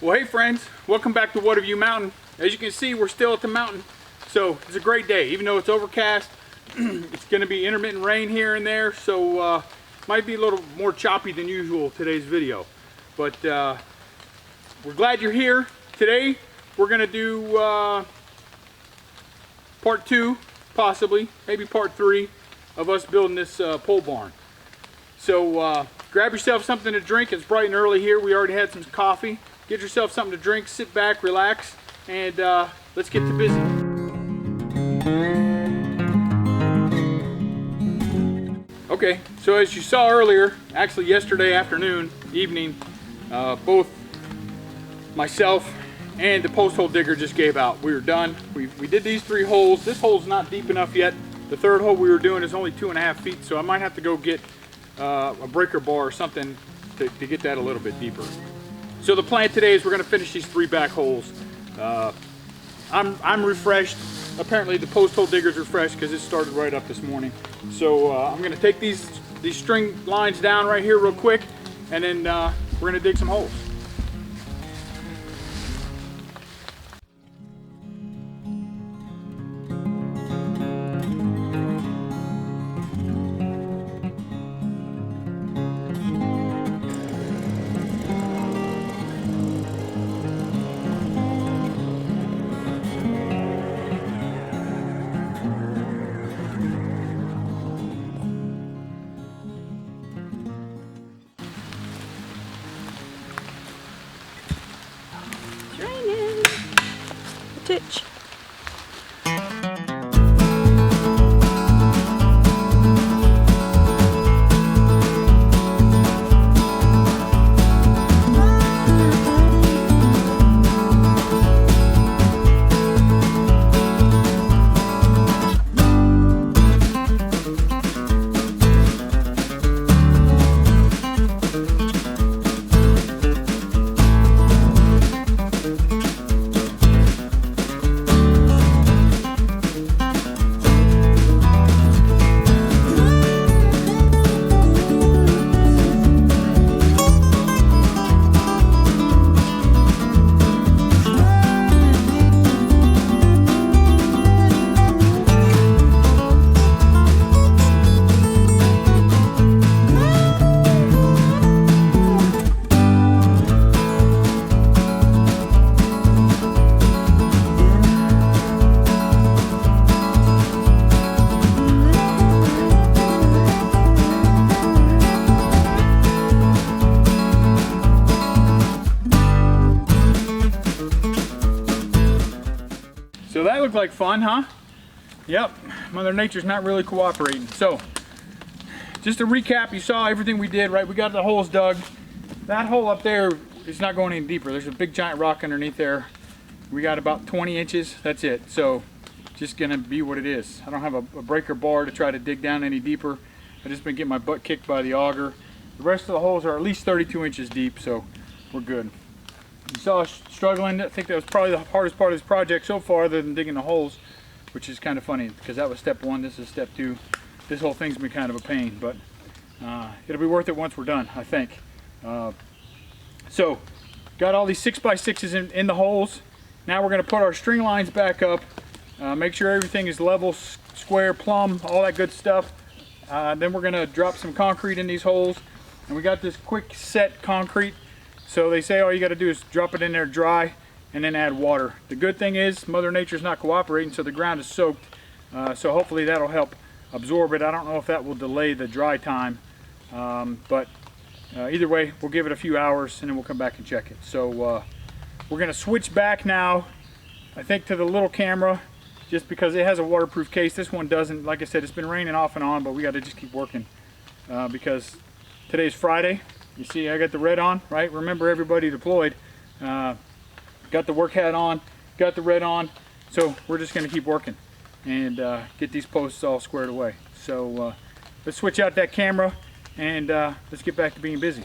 Well, hey friends, welcome back to Watavue Mountain. As you can see, we're still at the mountain, so it's a great day. Even though it's overcast, it's going to be intermittent rain here and there, so might be a little more choppy than usual today's video. But we're glad you're here. Today, we're going to do part 2, possibly, maybe part 3 of us building this pole barn. So grab yourself something to drink. It's bright and early here. We already had some coffee. Get yourself something to drink, sit back, relax, and let's get to busy. Okay, so as you saw earlier, actually yesterday afternoon, evening, both myself and the post hole digger just gave out. We were done. We did these 3 holes. This hole's not deep enough yet. The 3rd hole we were doing is only 2.5 feet, so I might have to go get a breaker bar or something to get that a little bit deeper. So the plan today is we're going to finish these 3 back holes. I'm refreshed. Apparently the post hole digger's refreshed because it started right up this morning. So I'm going to take these string lines down right here real quick, and then we're going to dig some holes. Ditch. So that looked like fun, huh? Yep, Mother Nature's not really cooperating. So, just to recap, you saw everything we did, right? We got the holes dug. That hole up there is not going any deeper. There's a big giant rock underneath there. We got about 20 inches, that's it. So, just gonna be what it is. I don't have a breaker bar to try to dig down any deeper. I've just been getting my butt kicked by the auger. The rest of the holes are at least 32 inches deep, so we're good. You saw us struggling. I think that was probably the hardest part of this project so far, other than digging the holes, which is kind of funny because that was step 1. This is step 2. This whole thing's been kind of a pain, but it'll be worth it once we're done, I think. So, got all these 6x6s in the holes. Now we're going to put our string lines back up, make sure everything is level, square, plumb, all that good stuff. Then we're going to drop some concrete in these holes, and we got this quick set concrete. So they say all you got to do is drop it in there dry and then add water. The good thing is Mother Nature's not cooperating, so the ground is soaked. So hopefully that'll help absorb it. I don't know if that will delay the dry time, but either way, we'll give it a few hours and then we'll come back and check it. So we're going to switch back now, I think, to the little camera, just because it has a waterproof case. This one doesn't. Like I said, it's been raining off and on, but we got to just keep working because today's Friday. You see I got the red on, right? Remember, everybody deployed. Got the work hat on, got the red on. So we're just gonna keep working and get these posts all squared away. So let's switch out that camera and let's get back to being busy.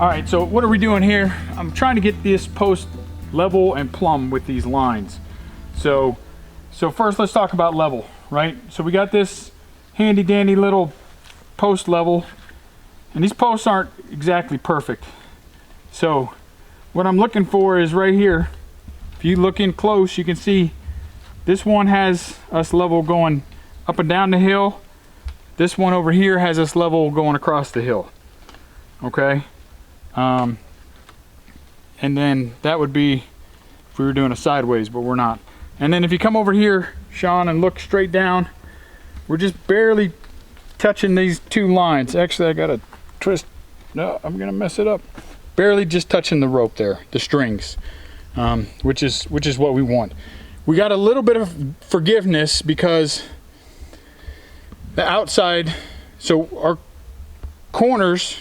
All right, so what are we doing here? I'm trying to get this post level and plumb with these lines. So first let's talk about level, right? So we got this handy dandy little post level, and these posts aren't exactly perfect. So what I'm looking for is right here. If you look in close, you can see this one has us level going up and down the hill. This one over here has us level going across the hill. Okay. And then that would be if we were doing a sideways, but we're not. And then if you come over here, Sean, and look straight down, we're just barely touching these two lines. Actually, I gotta twist. No, I'm gonna mess it up. Barely just touching the rope there, the strings, which is what we want. We got a little bit of forgiveness because the outside, so our corners,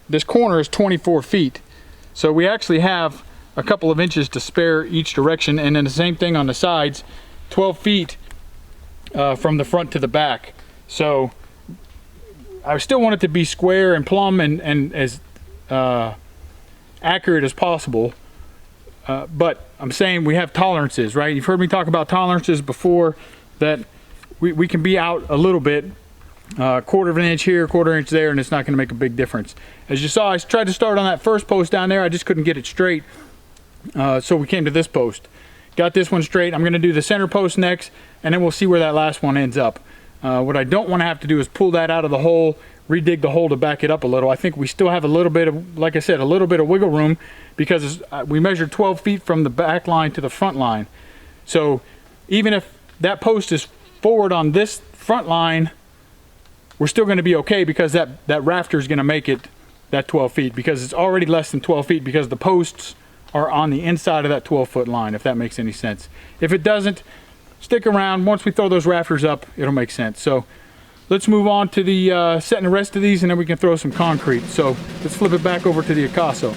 this corner is 24 feet. So we actually have a couple of inches to spare each direction, and then the same thing on the sides, 12 feet from the front to the back. So I still want it to be square and plumb and as accurate as possible. But I'm saying we have tolerances, right? You've heard me talk about tolerances before, that we can be out a little bit, quarter of an inch here, quarter inch there, and it's not going to make a big difference. As you saw, I tried to start on that first post down there. I just couldn't get it straight. So we came to this post. Got this one straight. I'm going to do the center post next, and then we'll see where that last one ends up. What I don't want to have to do is pull that out of the hole, redig the hole to back it up a little. I think we still have a little bit of, like I said, a little bit of wiggle room, because we measured 12 feet from the back line to the front line. So even if that post is forward on this front line, we're still going to be okay, because that rafter is going to make it that 12 feet, because it's already less than 12 feet because the posts are on the inside of that 12-foot line, if that makes any sense. If it doesn't, stick around. Once we throw those rafters up, it'll make sense. So let's move on to the setting the rest of these, and then we can throw some concrete. So let's flip it back over to the Acaso.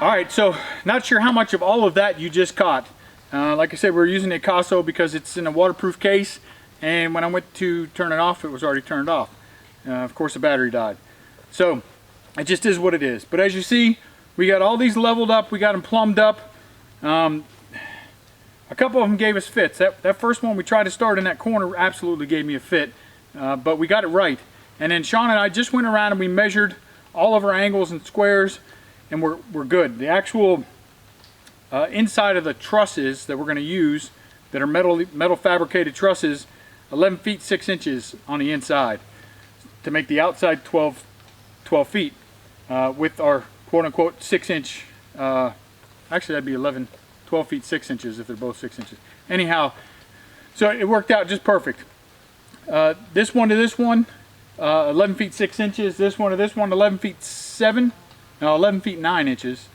Alright, so not sure how much of all of that you just caught. Like I said, we're using the Acaso because it's in a waterproof case, and when I went to turn it off, it was already turned off. Of course, the battery died. So it just is what it is. But as you see, we got all these leveled up, we got them plumbed up. A couple of them gave us fits. That first one we tried to start in that corner absolutely gave me a fit, but we got it right. And then Sean and I just went around and we measured all of our angles and squares, and we're good. The actual inside of the trusses that we're going to use, that are metal fabricated trusses, 11 feet 6 inches on the inside to make the outside 12 feet with our quote-unquote 6-inch, actually that'd be 12 feet 6 inches if they're both 6 inches. Anyhow, so it worked out just perfect. This one to this one, 11 feet 6 inches. This one to this one, 11 feet 11 feet 9 inches.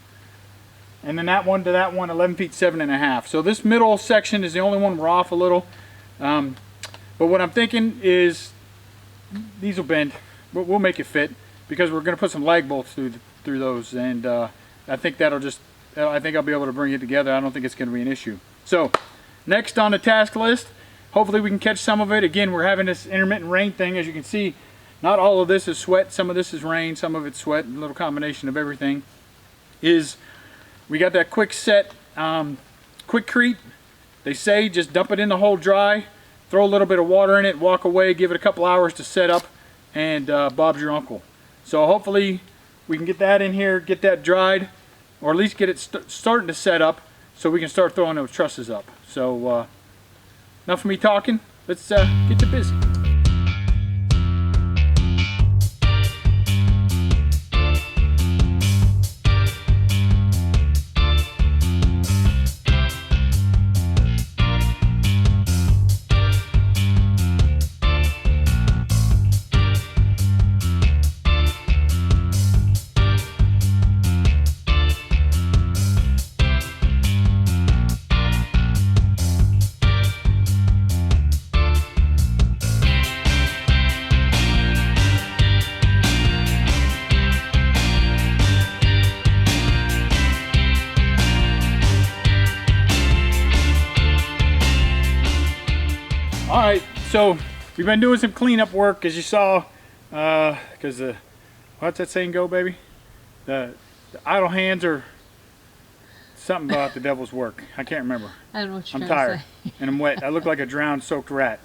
And then that one to that one, 11 feet 7.5. So this middle section is the only one we're off a little. But what I'm thinking is these will bend. We'll make it fit, because we're going to put some lag bolts through those, and I think I think I'll be able to bring it together. I don't think it's going to be an issue. So next on the task list, hopefully we can catch some of it. Again, we're having this intermittent rain thing. As you can see, not all of this is sweat. Some of this is rain. Some of it's sweat. A little combination of everything. We got that quick set, Quikrete. They say just dump it in the hole dry, throw a little bit of water in it, walk away, give it a couple hours to set up, and Bob's your uncle. So hopefully we can get that in here, get that dried, or at least get it starting to set up, so we can start throwing those trusses up. So enough of me talking. Let's get to busy. All right, so we've been doing some cleanup work, as you saw, because what's that saying go, baby? The idle hands are something about the devil's work. I can't remember. I don't know what you're I'm trying tired to say. and I'm wet. I look like a drowned, soaked rat.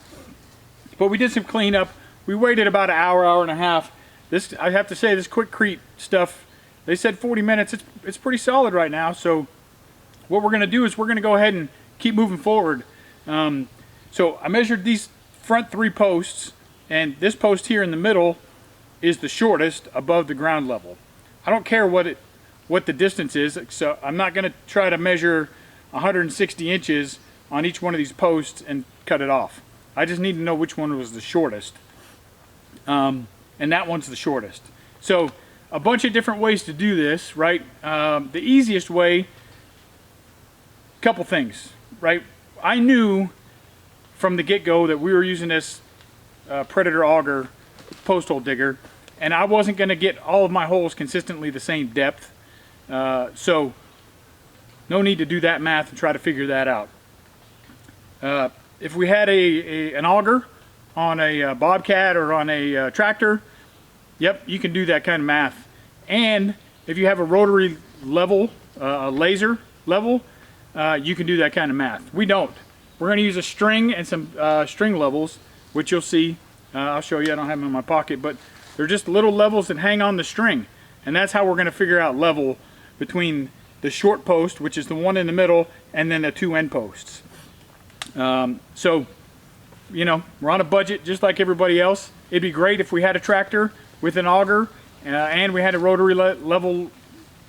But we did some cleanup. We waited about an hour, hour and a half. This, I have to say, this Quikrete stuff, they said 40 minutes. It's pretty solid right now. So what we're going to do is we're going to go ahead and keep moving forward. So I measured these front 3 posts, and this post here in the middle is the shortest above the ground level. I don't care what the distance is, so I'm not going to try to measure 160 inches on each one of these posts and cut it off. I just need to know which one was the shortest. And that one's the shortest. So a bunch of different ways to do this, right? The easiest way, couple things, right? I knew from the get-go that we were using this Predator auger post hole digger, and I wasn't going to get all of my holes consistently the same depth. So no need to do that math and try to figure that out. If we had an auger on a Bobcat or on a tractor, yep, you can do that kind of math. And if you have a rotary level, a laser level, you can do that kind of math. We don't. We're going to use a string and some string levels, which you'll see. I'll show you. I don't have them in my pocket, but they're just little levels that hang on the string. And that's how we're going to figure out level between the short post, which is the one in the middle, and then the 2 end posts. So, you know, we're on a budget just like everybody else. It'd be great if we had a tractor with an auger and we had a rotary level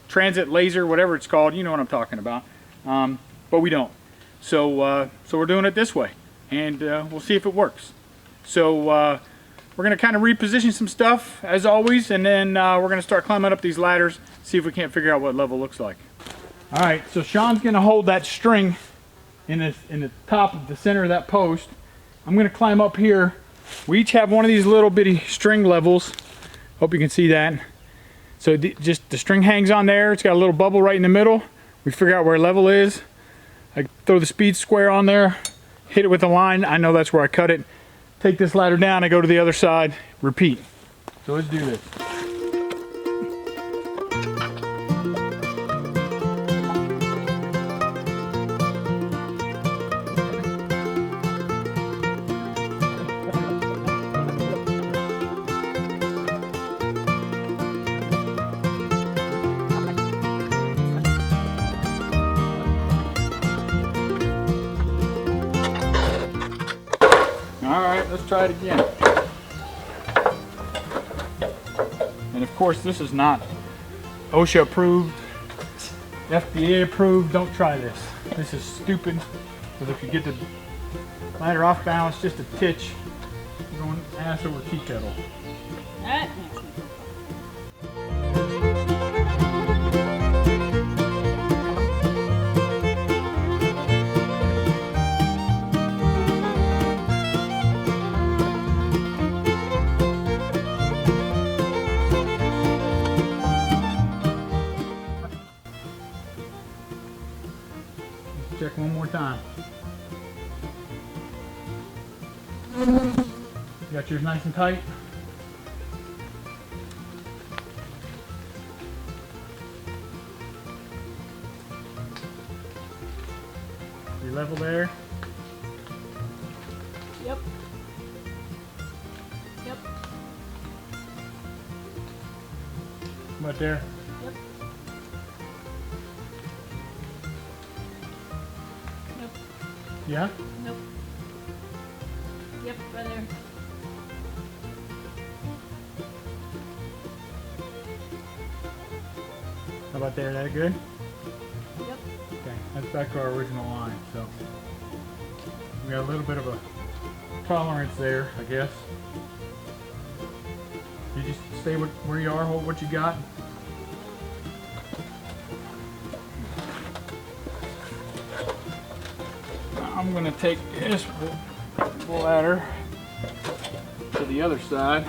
transit laser, whatever it's called. You know what I'm talking about. But we don't. So we're doing it this way, and we'll see if it works. So we're going to kind of reposition some stuff as always, and then we're going to start climbing up these ladders, see if we can't figure out what level looks like. All right, so Sean's going to hold that string in the top of the center of that post. I'm going to climb up here. We each have one of these little bitty string levels. Hope you can see that. So just the string hangs on there. It's got a little bubble right in the middle. We figure out where level is. I throw the speed square on there, hit it with a line. I know that's where I cut it. Take this ladder down, I go to the other side, repeat. So let's do this. Alright, let's try it again. And of course this is not OSHA approved, FDA approved. Don't try this. This is stupid, because if you get the ladder off balance just a titch, you're going ass over tea kettle. That makes me feel Check one more time. You got yours nice and tight? You level there? Yep. Yep. About there? Yep. Nope. Yeah? Nope. Yep, right there. How about there? That good? Yep. Okay, that's back to our original line. So we got a little bit of a tolerance there, I guess. You just stay where you are, hold what you got. I'm gonna take this ladder to the other side.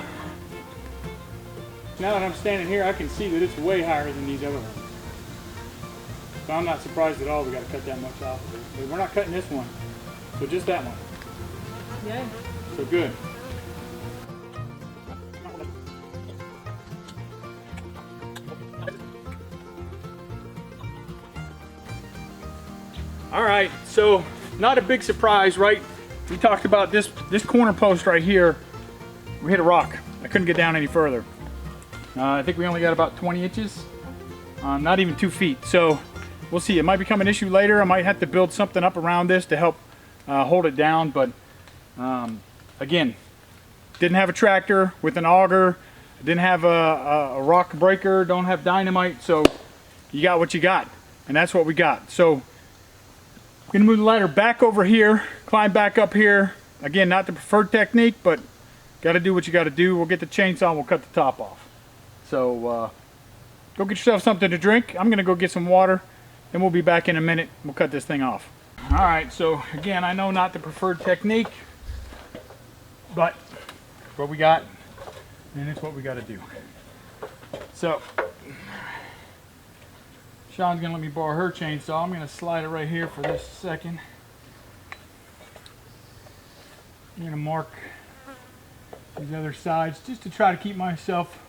Now that I'm standing here, I can see that it's way higher than these other ones. So I'm not surprised at all we got to cut that much off of it. But we're not cutting this one, so just that one. Yeah. So good. All right, so not a big surprise, right? We talked about this corner post right here. We hit a rock. I couldn't get down any further. I think we only got about 20 inches, not even 2 feet. So we'll see. It might become an issue later. I might have to build something up around this to help hold it down. But again, didn't have a tractor with an auger. Didn't have a rock breaker. Don't have dynamite. So you got what you got, and that's what we got. So I'm gonna move the ladder back over here, climb back up here. Again, not the preferred technique, but gotta do what you gotta do. We'll get the chainsaw and we'll cut the top off. So go get yourself something to drink. I'm gonna go get some water, and we'll be back in a minute. We'll cut this thing off. All right, so again, I know not the preferred technique, but what we got, and it's what we gotta do. So Sean's gonna let me borrow her chainsaw. I'm gonna slide it right here for this second. I'm gonna mark these other sides just to try to keep myself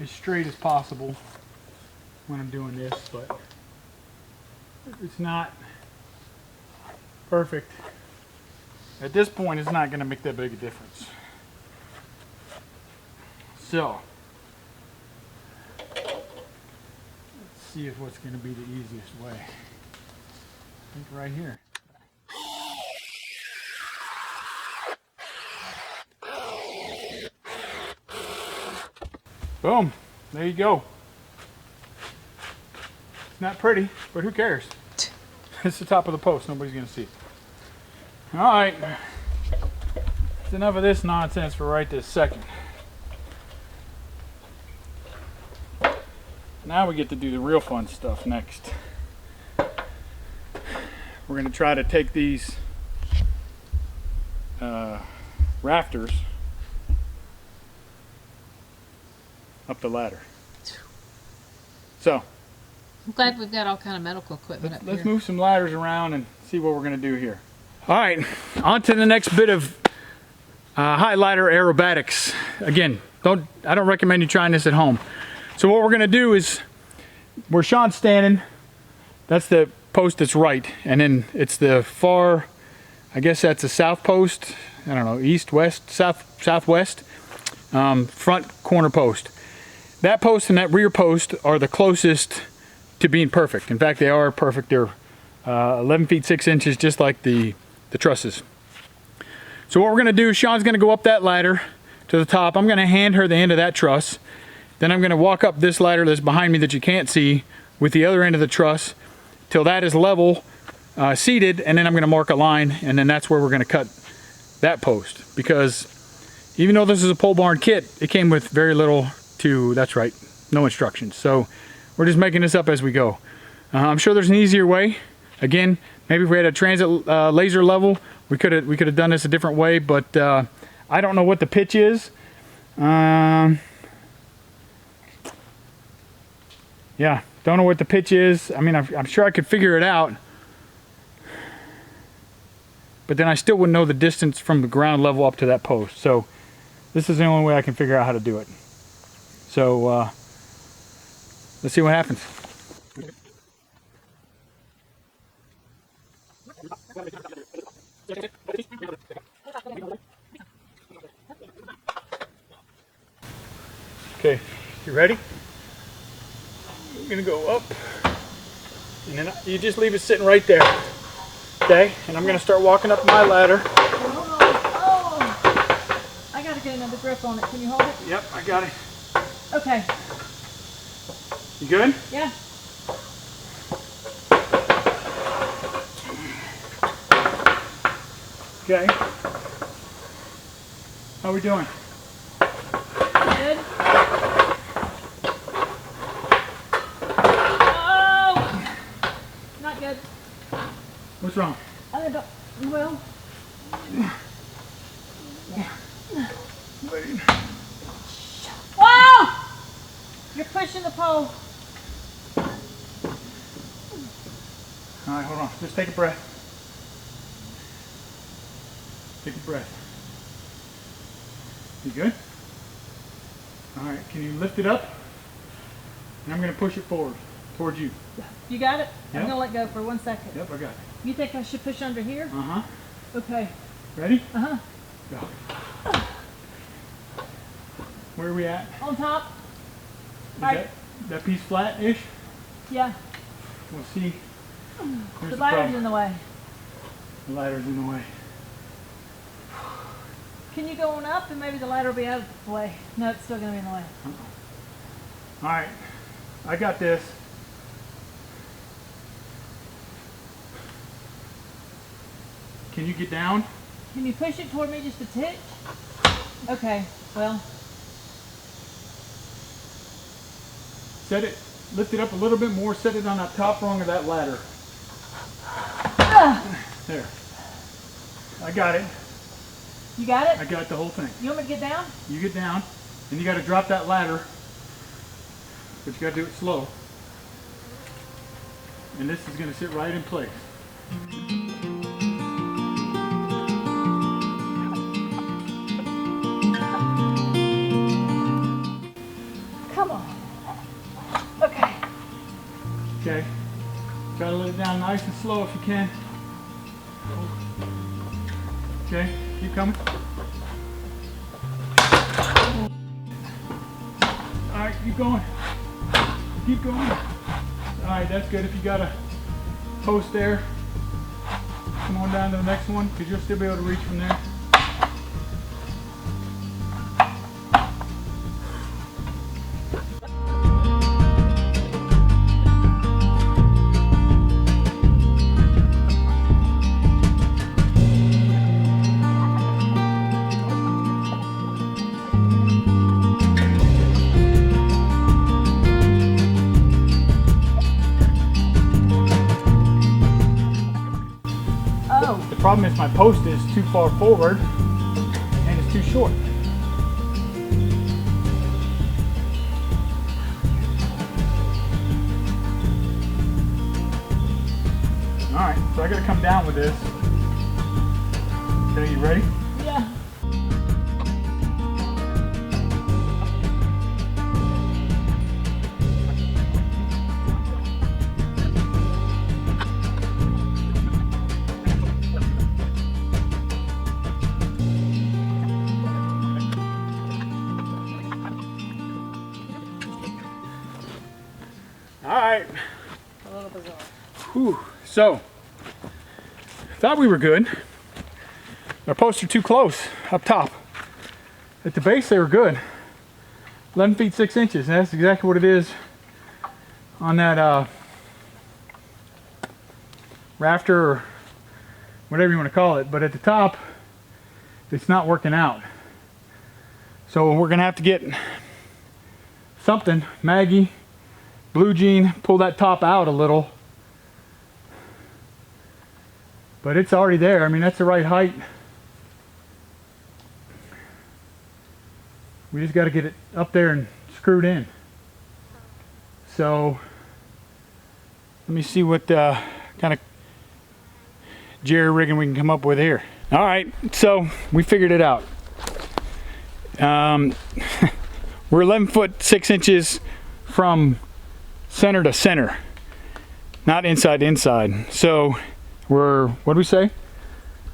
as straight as possible when I'm doing this, but it's not perfect. At this point, it's not gonna make that big a difference. So see if what's going to be the easiest way. I think right here. Boom. There you go. It's not pretty, but who cares? It's the top of the post. Nobody's going to see it. All right. That's enough of this nonsense for right this second. Now we get to do the real fun stuff next. We're going to try to take these rafters up the ladder. So I'm glad we've got all kind of medical equipment up here. let's move some ladders around and see what we're going to do here. All right, on to the next bit of high ladder aerobatics. Again, I don't recommend you trying this at home. So what we're going to do is, where Sean's standing, that's the post that's right, and then it's the far, I guess that's the south post, I don't know, east, west, southwest, front corner post. That post and that rear post are the closest to being perfect. In fact, they are perfect. They're 11 feet 6 inches, just like the trusses. So what we're going to do, Sean's going to go up that ladder to the top. I'm going to hand her the end of that truss. Then I'm going to walk up this ladder that's behind me that you can't see with the other end of the truss till that is level, seated, and then I'm going to mark a line, and then that's where we're going to cut that post. Because even though this is a pole barn kit, it came with very little to, that's right, no instructions. So we're just making this up as we go. I'm sure there's an easier way. Again, maybe if we had a transit laser level, we could have done this a different way, but I don't know what the pitch is. Yeah, don't know what the pitch is. I mean, I'm sure I could figure it out, but then I still wouldn't know the distance from the ground level up to that post. So this is the only way I can figure out how to do it. So let's see what happens. Okay, you ready? I'm gonna go up, and then you just leave it sitting right there. Okay, and I'm gonna start walking up my ladder. Oh, I gotta get another grip on it. Can you hold it? Yep, I got it. Okay. You good? Yeah. Okay. How we doing? Good. Oh, not good. What's wrong? I don't. Well. Wait. Whoa! You're pushing the pole. All right, hold on. Just take a breath. Take a breath. You good? All right, can you lift it up? And I'm gonna push it forward, towards you. You got it? Yep. I'm gonna let go for 1 second. Yep, I got it. You think I should push under here? Uh-huh. Okay. Ready? Uh-huh. Go. Where are we at? On top? Is Right. that piece flat-ish? Yeah. We'll see. Here's The ladder's problem. in the way. The ladder's in the way. Can you go on up and maybe the ladder will be out of the way? No, it's still gonna be in the way. All right, I got this. Can you get down? Can you push it toward me just a tick? Okay, well. Set it, lift it up a little bit more, set it on the top rung of that ladder. There. I got it. You got it? I got the whole thing. You want me to get down? You get down, and you got to drop that ladder, but you got to do it slow. And this is going to sit right in place. Come on. Okay. Okay. Try to let it down nice and slow if you can. Okay, keep coming. Alright, keep going. Keep going. Alright, that's good. If you got a post there, come on down to the next one, because you'll still be able to reach from there. Oh. The problem is my post is too far forward and it's too short. Alright, so I gotta come down with this. Okay, you ready? Yeah. Alright. A little bizarre. Whew. So, thought we were good. Our posts are too close up top. At the base they were good. 11 feet 6 inches, and that's exactly what it is on that rafter or whatever you want to call it. But at the top, it's not working out. So we're gonna have to get something, Maggie, Blue Jean, pull that top out a little. But it's already there. I mean, that's the right height. We just got to get it up there and screwed in. So let me see what kind of jerry rigging we can come up with here. All right, so we figured it out. We're 11 foot 6 inches from center to center, not inside to inside. So we're, what do we say?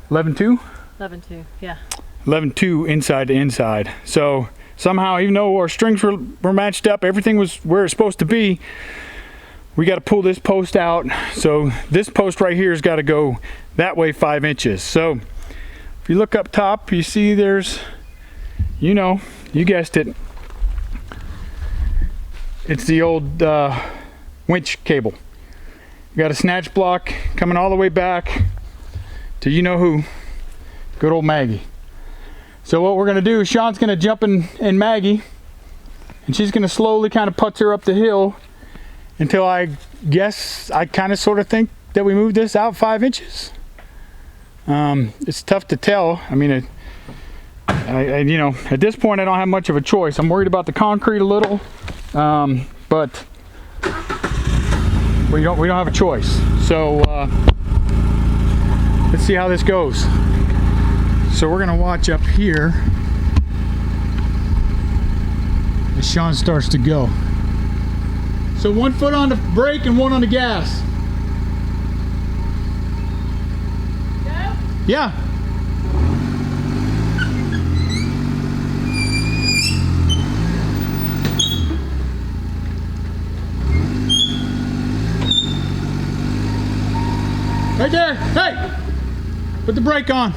11.2? 11.2, yeah. 11.2 inside to inside. So somehow, even though our strings were matched up, everything was where it's supposed to be, we got to pull this post out. So this post right here has got to go that way 5 inches. So if you look up top, you see there's, you know, you guessed it, it's the old winch cable. You got a snatch block coming all the way back to you know who, good old Maggie. So what we're gonna do, Sean's gonna jump in Maggie, and she's gonna slowly kind of putz her up the hill until I guess, I kind of sort of think that we move this out 5 inches. It's tough to tell. I mean, you know, at this point I don't have much of a choice. I'm worried about the concrete a little, but we don't have a choice. So let's see how this goes. So we're gonna watch up here as Sean starts to go. So 1 foot on the brake and 1 on the gas. Go? Yeah. Right there. Hey! Put the brake on.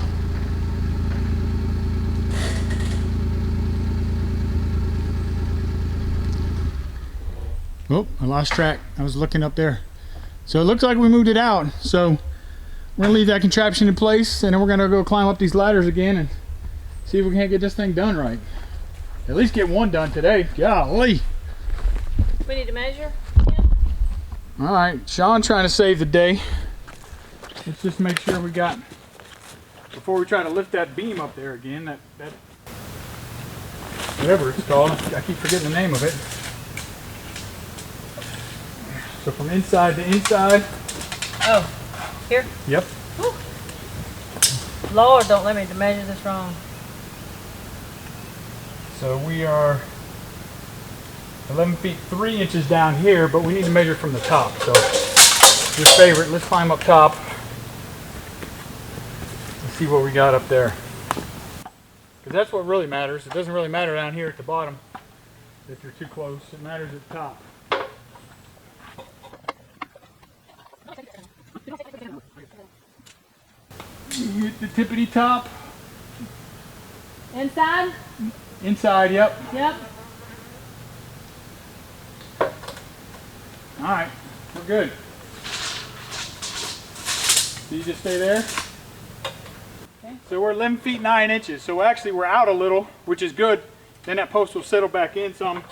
Oh, I lost track. I was looking up there. So it looks like we moved it out. So we're gonna leave that contraption in place, and then we're gonna go climb up these ladders again and see if we can't get this thing done right. At least get one done today. Golly. We need to measure. Yeah. All right, Sean trying to save the day. Let's just make sure we got, before we try to lift that beam up there again, that whatever it's called. I keep forgetting the name of it. So from inside to inside. Oh, here? Yep. Whew. Lord, don't let me measure this wrong. So we are 11 feet 3 inches down here, but we need to measure from the top. So your favorite, let's climb up top. Let's see what we got up there. Because that's what really matters. It doesn't really matter down here at the bottom if you're too close. It matters at the top. You hit the tippity top. Inside? Inside, yep. Yep. Alright, we're good. So you just stay there. Okay. So we're 11 feet 9 inches. So actually we're out a little, which is good. Then that post will settle back in some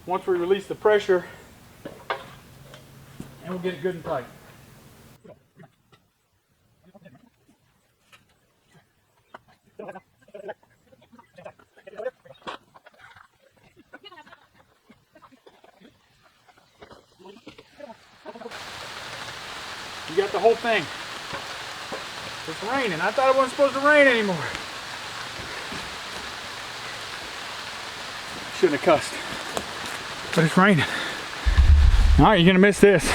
once we release the pressure. And we'll get it good and tight. You got the whole thing. It's raining. I thought it wasn't supposed to rain anymore. Shouldn't have cussed. But it's raining. Alright, you're gonna miss this.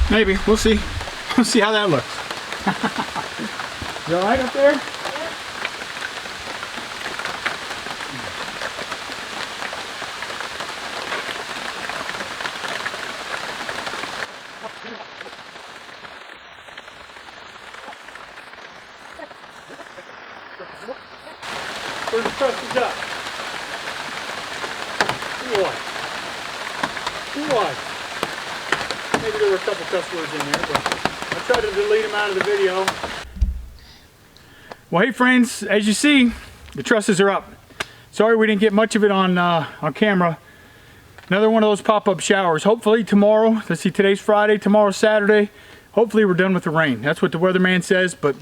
Maybe. We'll see. We'll see how that looks. You alright up there? Yeah. Where's the trusses up? What? Maybe there were a couple cuss words in there, but I tried to delete them out of the video. Well, hey friends, as you see, the trusses are up. Sorry we didn't get much of it on camera. Another one of those pop-up showers. Hopefully tomorrow, let's see, today's Friday, tomorrow's Saturday. Hopefully we're done with the rain. That's what the weatherman says, but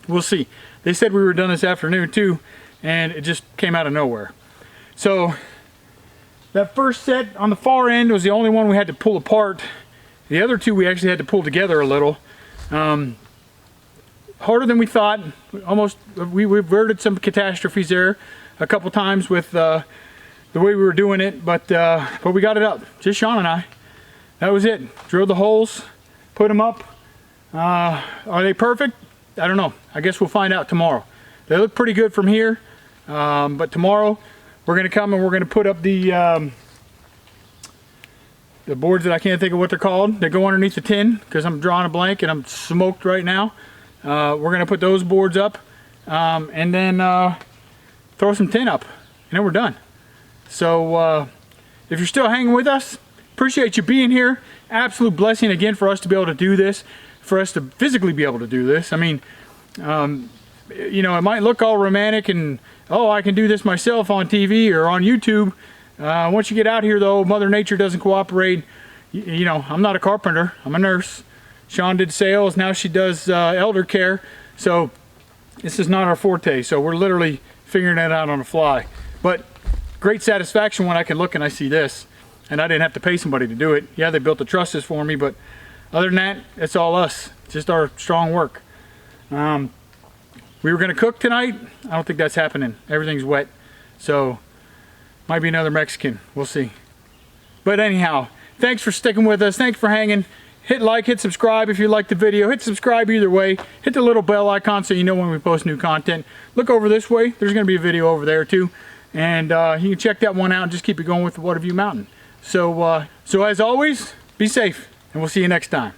we'll see. They said we were done this afternoon too, and it just came out of nowhere. So that first set on the far end was the only one we had to pull apart. The other two we actually had to pull together a little. Harder than we thought. We averted some catastrophes there a couple times with the way we were doing it, but we got it up. Just Sean and I. That was it. Drilled the holes, put them up. Are they perfect? I don't know. I guess we'll find out tomorrow. They look pretty good from here, but tomorrow we're going to come and we're going to put up the boards that I can't think of what they're called. They go underneath the tin because I'm drawing a blank and I'm smoked right now. We're going to put those boards up and then throw some tin up, and then we're done. So if you're still hanging with us, appreciate you being here. Absolute blessing again for us to be able to do this, for us to physically be able to do this. I mean, you know, it might look all romantic and, oh, I can do this myself on TV or on YouTube. Once you get out here though, Mother Nature doesn't cooperate. You know, I'm not a carpenter, I'm a nurse. Sean did sales, now she does elder care. So this is not our forte, so we're literally figuring that out on the fly. But great satisfaction when I can look and I see this, and I didn't have to pay somebody to do it. Yeah, they built the trusses for me, but other than that, it's all us, just our strong work. We were gonna cook tonight. I don't think that's happening. Everything's wet, so might be another Mexican, we'll see. But anyhow, thanks for sticking with us, thanks for hanging. Hit like, hit subscribe if you liked the video. Hit subscribe either way. Hit the little bell icon so you know when we post new content. Look over this way. There's going to be a video over there too. And you can check that one out and just keep it going with the Watavue Mountain. So as always, be safe and we'll see you next time.